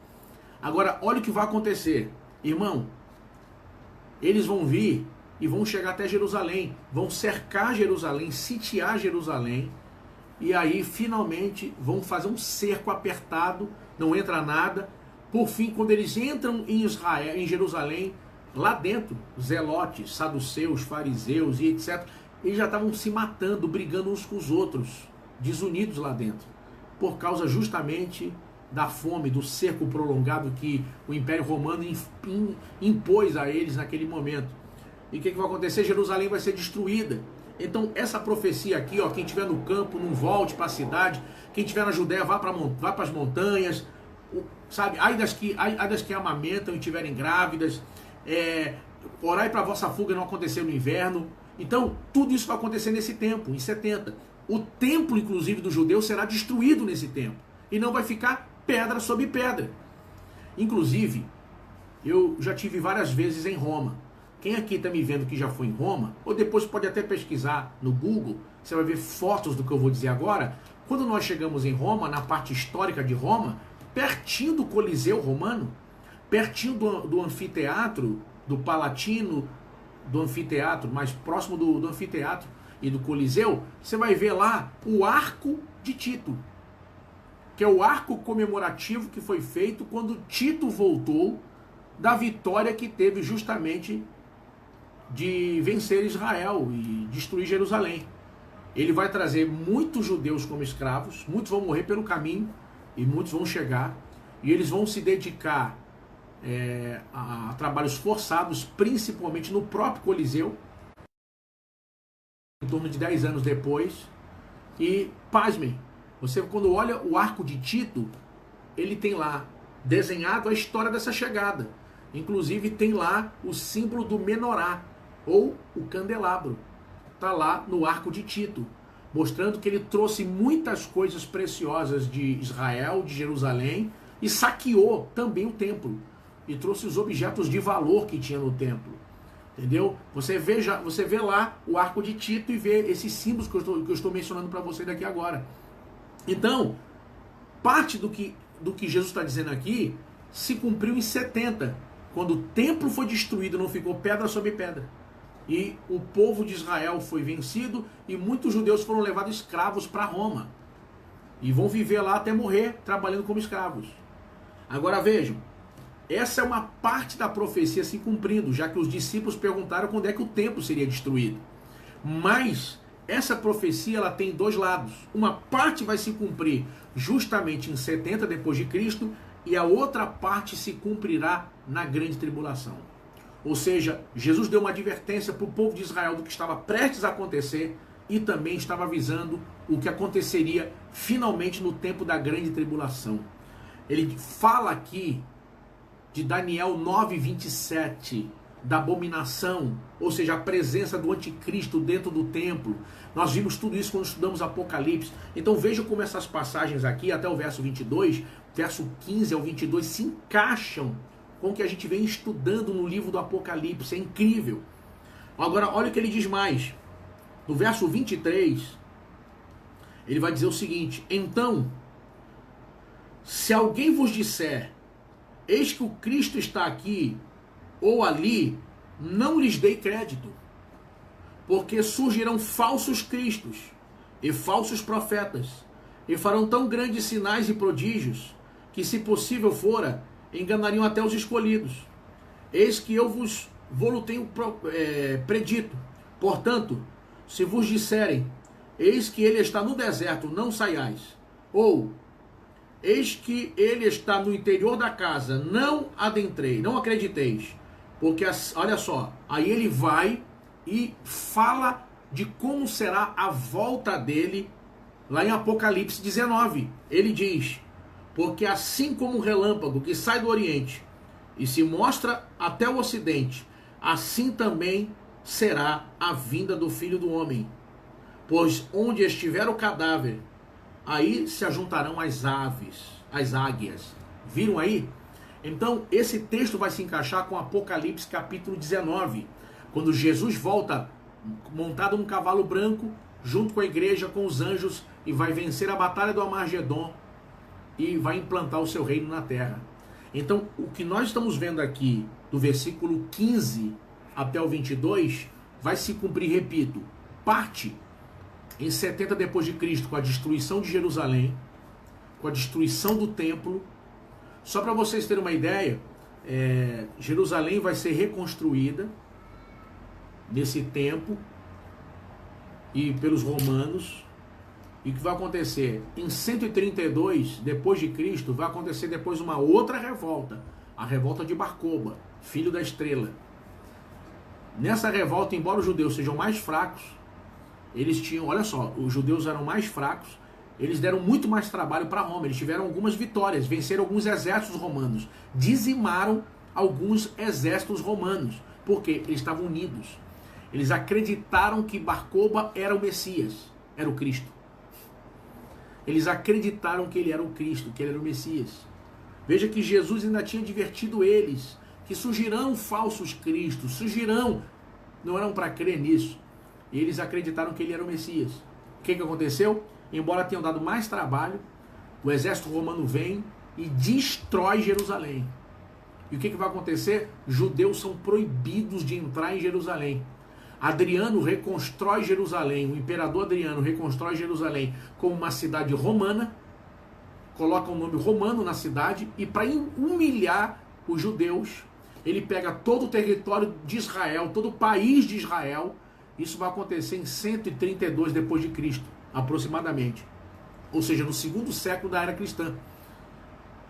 Agora, olha o que vai acontecer. Irmão, eles vão vir e vão chegar até Jerusalém, vão cercar Jerusalém, sitiar Jerusalém, e aí finalmente vão fazer um cerco apertado, não entra nada. Por fim, quando eles entram em Israel, em Jerusalém, lá dentro, zelotes, saduceus, fariseus e etc., eles já estavam se matando, brigando uns com os outros, desunidos lá dentro, por causa justamente da fome, do cerco prolongado que o Império Romano impôs a eles naquele momento. E o que vai acontecer? Jerusalém vai ser destruída. Então essa profecia aqui, ó, quem estiver no campo, não volte para a cidade. Quem estiver na Judéia, vá para as montanhas. Sabe, ai das que amamentam e estiverem grávidas. Orai para a vossa fuga não acontecer no inverno. Então tudo isso vai acontecer nesse tempo, em 70. O templo, inclusive, dos judeus será destruído nesse tempo. E não vai ficar pedra sobre pedra. Inclusive, eu já tive várias vezes em Roma. Quem aqui está me vendo que já foi em Roma, ou depois pode até pesquisar no Google, você vai ver fotos do que eu vou dizer agora. Quando nós chegamos em Roma, na parte histórica de Roma, pertinho do Coliseu Romano, pertinho do anfiteatro, do Palatino, do anfiteatro, mais próximo do anfiteatro e do Coliseu, você vai ver lá o Arco de Tito, que é o arco comemorativo que foi feito quando Tito voltou da vitória que teve justamente de vencer Israel e destruir Jerusalém. Ele vai trazer muitos judeus como escravos, muitos vão morrer pelo caminho e muitos vão chegar, e eles vão se dedicar a trabalhos forçados, principalmente no próprio Coliseu, em torno de 10 anos depois. E, pasmem, você quando olha o arco de Tito, ele tem lá desenhado a história dessa chegada. Inclusive tem lá o símbolo do menorá, ou o candelabro. Está lá no arco de Tito, mostrando que ele trouxe muitas coisas preciosas de Israel, de Jerusalém, e saqueou também o templo. E trouxe os objetos de valor que tinha no templo. Entendeu? Você vê lá o arco de Tito e vê esses símbolos que eu estou mencionando para você daqui agora. Então, parte do que Jesus está dizendo aqui se cumpriu em 70, quando o templo foi destruído, não ficou pedra sobre pedra. E o povo de Israel foi vencido e muitos judeus foram levados escravos para Roma. E vão viver lá até morrer trabalhando como escravos. Agora vejam, essa é uma parte da profecia se cumprindo, já que os discípulos perguntaram quando é que o templo seria destruído. Mas essa profecia ela tem dois lados. Uma parte vai se cumprir justamente em 70 depois de Cristo e a outra parte se cumprirá na grande tribulação. Ou seja, Jesus deu uma advertência para o povo de Israel do que estava prestes a acontecer e também estava avisando o que aconteceria finalmente no tempo da grande tribulação. Ele fala aqui de Daniel 9:27, da abominação, ou seja, a presença do anticristo dentro do templo. Nós vimos tudo isso quando estudamos Apocalipse. Então vejam como essas passagens aqui, até o verso 22, verso 15 ao 22, se encaixam com o que a gente vem estudando no livro do Apocalipse. É incrível. Agora, olha o que ele diz mais. No verso 23, ele vai dizer o seguinte: então, se alguém vos disser, eis que o Cristo está aqui ou ali, não lhes dei crédito, porque surgirão falsos cristos e falsos profetas, e farão tão grandes sinais e prodígios, que se possível fora, enganariam até os escolhidos. Eis que eu vos tenho predito. Portanto, se vos disserem, eis que ele está no deserto, não saiais, ou eis que ele está no interior da casa, não adentrei, não acrediteis. Porque, olha só, aí ele vai e fala de como será a volta dele, lá em Apocalipse 19. Ele diz: Porque assim como o relâmpago que sai do Oriente e se mostra até o Ocidente, assim também será a vinda do Filho do Homem. Pois onde estiver o cadáver, aí se ajuntarão as aves, as águias. Viram aí? Então, esse texto vai se encaixar com Apocalipse capítulo 19, quando Jesus volta montado num cavalo branco, junto com a igreja, com os anjos, e vai vencer a batalha do Armagedon e vai implantar o seu reino na terra. Então, o que nós estamos vendo aqui, do versículo 15 até o 22, vai se cumprir, repito, parte em 70 depois de Cristo, com a destruição de Jerusalém, com a destruição do templo. Só para vocês terem uma ideia, Jerusalém vai ser reconstruída nesse tempo e pelos romanos. E o que vai acontecer? Em 132 depois de Cristo, vai acontecer depois uma outra revolta, a revolta de Bar Coba, filho da estrela. Nessa revolta, embora os judeus sejam mais fracos, eles tinham, olha só, os judeus eram mais fracos, eles deram muito mais trabalho para Roma, eles tiveram algumas vitórias, venceram alguns exércitos romanos, dizimaram alguns exércitos romanos, porque eles estavam unidos. Eles acreditaram que Bar Coba era o Messias, era o Cristo. Eles acreditaram que ele era o Cristo, que ele era o Messias. Veja que Jesus ainda tinha advertido eles, que surgirão falsos cristos, surgirão, não eram para crer nisso. E eles acreditaram que ele era o Messias. O que aconteceu? Embora tenham dado mais trabalho, o exército romano vem e destrói Jerusalém. E o que vai acontecer? Judeus são proibidos de entrar em Jerusalém. Adriano reconstrói Jerusalém, o imperador Adriano reconstrói Jerusalém como uma cidade romana, coloca um nome romano na cidade, e para humilhar os judeus, ele pega todo o território de Israel, todo o país de Israel. Isso vai acontecer em 132 depois de Cristo, aproximadamente. Ou seja, no segundo século da era cristã,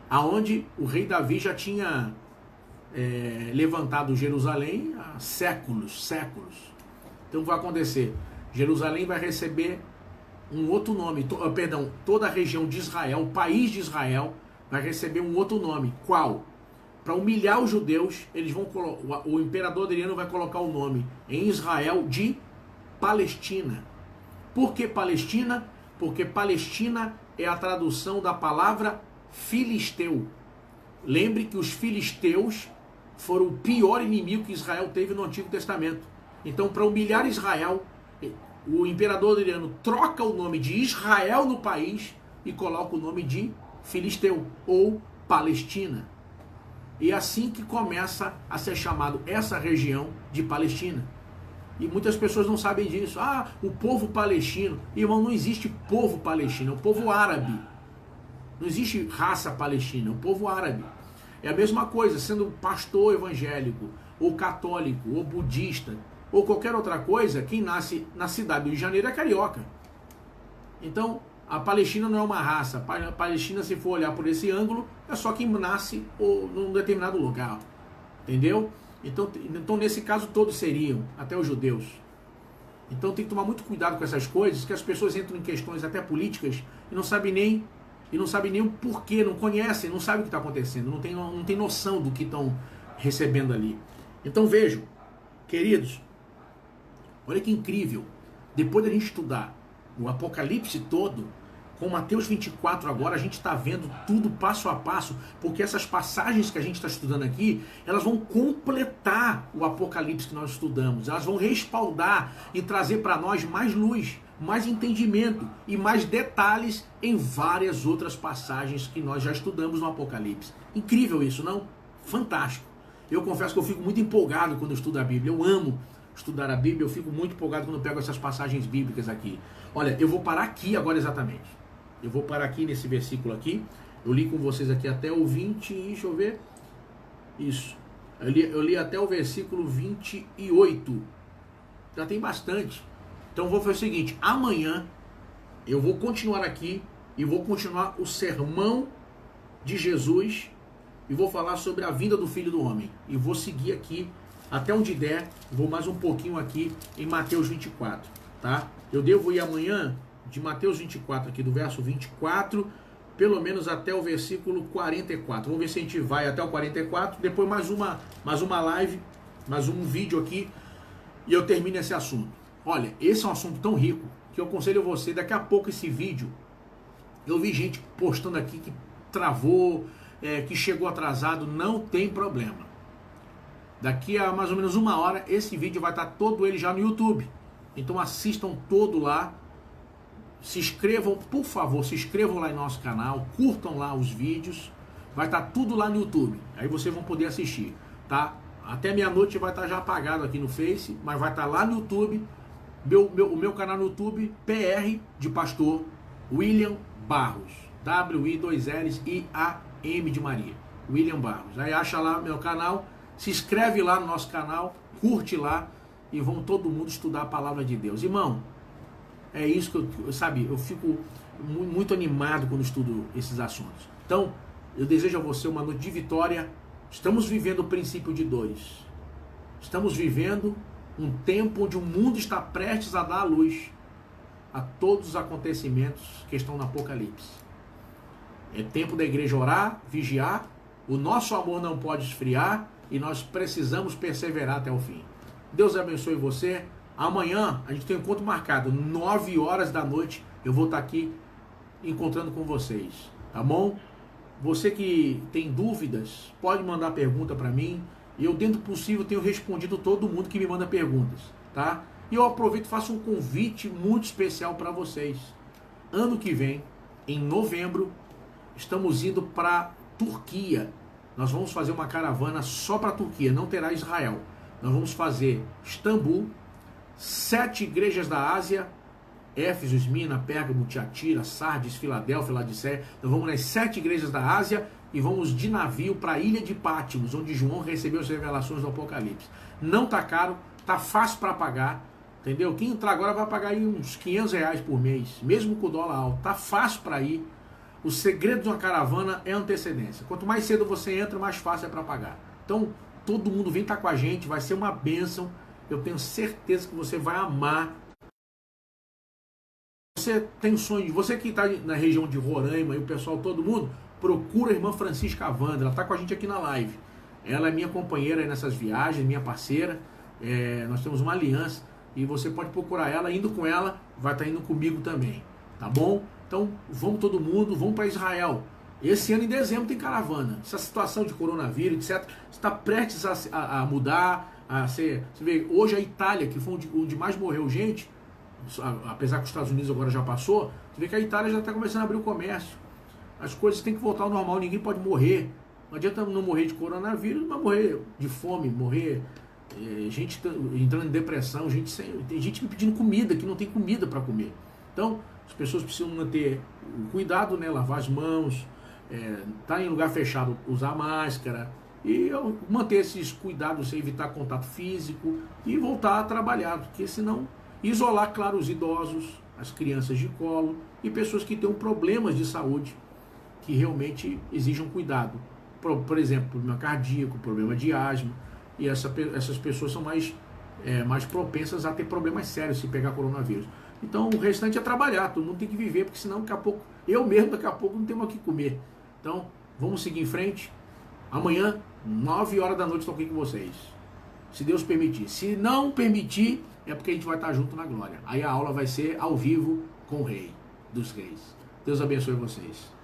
aonde o rei Davi já tinha levantado Jerusalém há séculos. Então vai acontecer, Jerusalém vai receber um outro nome, toda a região de Israel, o país de Israel, vai receber um outro nome. Qual? Para humilhar os judeus, o imperador Adriano vai colocar o nome em Israel de Palestina. Por que Palestina? Porque Palestina é a tradução da palavra filisteu. Lembre que os filisteus foram o pior inimigo que Israel teve no Antigo Testamento. Então, para humilhar Israel, o imperador Adriano troca o nome de Israel no país e coloca o nome de Filisteu, ou Palestina. E é assim que começa a ser chamado essa região de Palestina. E muitas pessoas não sabem disso. Ah, o povo palestino. Irmão, não existe povo palestino, é o povo árabe. Não existe raça palestina, é o povo árabe. É a mesma coisa, sendo pastor evangélico, ou católico, ou budista, ou qualquer outra coisa, quem nasce na cidade do Rio de Janeiro é carioca. Então, a Palestina não é uma raça. A Palestina, se for olhar por esse ângulo, é só quem nasce num determinado lugar. Entendeu? Então, nesse caso, todos seriam, até os judeus. Então, tem que tomar muito cuidado com essas coisas, que as pessoas entram em questões até políticas e não sabem nem o porquê, não conhecem, não sabem o que está acontecendo, não tem noção do que estão recebendo ali. Então, vejam, queridos, olha que incrível. Depois da gente estudar o Apocalipse todo, com Mateus 24 agora, a gente está vendo tudo passo a passo, porque essas passagens que a gente está estudando aqui, elas vão completar o Apocalipse que nós estudamos, elas vão respaldar e trazer para nós mais luz, mais entendimento e mais detalhes em várias outras passagens que nós já estudamos no Apocalipse. Incrível isso, não? Fantástico. Eu confesso que eu fico muito empolgado quando eu estudo a Bíblia, eu amo estudar a Bíblia, eu fico muito empolgado quando eu pego essas passagens bíblicas aqui. Olha, eu vou parar aqui agora exatamente. Eu vou parar aqui nesse versículo aqui. Eu li com vocês aqui até o 20, deixa eu ver. Isso. Eu li até o versículo 28. Já tem bastante. Então vou fazer o seguinte, amanhã eu vou continuar aqui e vou continuar o sermão de Jesus e vou falar sobre a vinda do Filho do Homem. E vou seguir aqui até onde der, vou mais um pouquinho aqui em Mateus 24, tá? Eu devo ir amanhã de Mateus 24 aqui, do verso 24 pelo menos até o versículo 44. Vamos ver se a gente vai até o 44, depois mais uma live, mais um vídeo aqui, e eu termino esse assunto. Olha, esse é um assunto tão rico, que eu aconselho você, daqui a pouco esse vídeo, eu vi gente postando aqui que travou, que chegou atrasado, não tem problema. Daqui a mais ou menos uma hora, esse vídeo vai estar todo ele já no YouTube. Então assistam todo lá. Se inscrevam, por favor, se inscrevam lá em nosso canal, curtam lá os vídeos. Vai estar tudo lá no YouTube. Aí vocês vão poder assistir, tá? Até meia-noite vai estar já apagado aqui no Face, mas vai estar lá no YouTube. O meu canal no YouTube, PR de Pastor William Barros. W-I-2-L-I-A-M de Maria. William Barros. Aí acha lá meu canal. Se inscreve lá no nosso canal, curte lá e vamos todo mundo estudar a palavra de Deus. Irmão, é isso que eu fico muito animado quando estudo esses assuntos. Então, eu desejo a você uma noite de vitória. Estamos vivendo o princípio de dores. Estamos vivendo um tempo onde o mundo está prestes a dar à luz a todos os acontecimentos que estão no Apocalipse. É tempo da igreja orar, vigiar. O nosso amor não pode esfriar. E nós precisamos perseverar até o fim. Deus abençoe você. Amanhã a gente tem um encontro marcado, 9 horas da noite. Eu vou estar aqui encontrando com vocês. Tá bom? Você que tem dúvidas, pode mandar pergunta para mim. E eu, dentro do possível, tenho respondido todo mundo que me manda perguntas. Tá? E eu aproveito e faço um convite muito especial para vocês. Ano que vem, em novembro, estamos indo para Turquia. Nós vamos fazer uma caravana só para a Turquia, não terá Israel. Nós vamos fazer Istambul, 7 igrejas da Ásia, Éfeso, Esmina, Pérgamo, Tiatira, Sardes, Filadélfia, Laodiceia. Nós vamos nas 7 igrejas da Ásia e vamos de navio para a ilha de Pátimos, onde João recebeu as revelações do Apocalipse. Não está caro, está fácil para pagar, entendeu? Quem entrar agora vai pagar aí uns R$500 por mês, mesmo com o dólar alto. Está fácil para ir. O segredo de uma caravana é a antecedência. Quanto mais cedo você entra, mais fácil é para pagar. Então, todo mundo vem estar com a gente, vai ser uma bênção. Eu tenho certeza que você vai amar. Você tem sonho, você que está na região de Roraima e o pessoal, todo mundo, procura a irmã Francisca Wanda. Ela está com a gente aqui na live. Ela é minha companheira nessas viagens, minha parceira. Nós temos uma aliança e você pode procurar ela. Indo com ela, vai estar indo comigo também. Tá bom? Então, vamos todo mundo, vamos para Israel. Esse ano em dezembro tem caravana. Essa situação de coronavírus, etc., está prestes a mudar. Você vê, hoje a Itália, que foi onde mais morreu gente, apesar que os Estados Unidos agora já passou, você vê que a Itália já está começando a abrir o comércio. As coisas têm que voltar ao normal, ninguém pode morrer. Não adianta não morrer de coronavírus, mas morrer de fome, morrer gente entrando em depressão, tem gente me pedindo comida, que não tem comida para comer. Então, as pessoas precisam manter o cuidado, né? Lavar as mãos, estar em lugar fechado, usar máscara e manter esses cuidados, evitar contato físico e voltar a trabalhar, porque senão isolar, claro, os idosos, as crianças de colo e pessoas que tenham problemas de saúde que realmente exijam cuidado. Por exemplo, problema cardíaco, problema de asma, e essas pessoas são mais propensas a ter problemas sérios se pegar coronavírus. Então o restante é trabalhar, todo mundo tem que viver, porque senão daqui a pouco, eu mesmo daqui a pouco não tenho o que comer. Então vamos seguir em frente. Amanhã, 9 horas da noite, estou aqui com vocês. Se Deus permitir. Se não permitir, é porque a gente vai estar junto na glória. Aí a aula vai ser ao vivo com o Rei dos Reis. Deus abençoe vocês.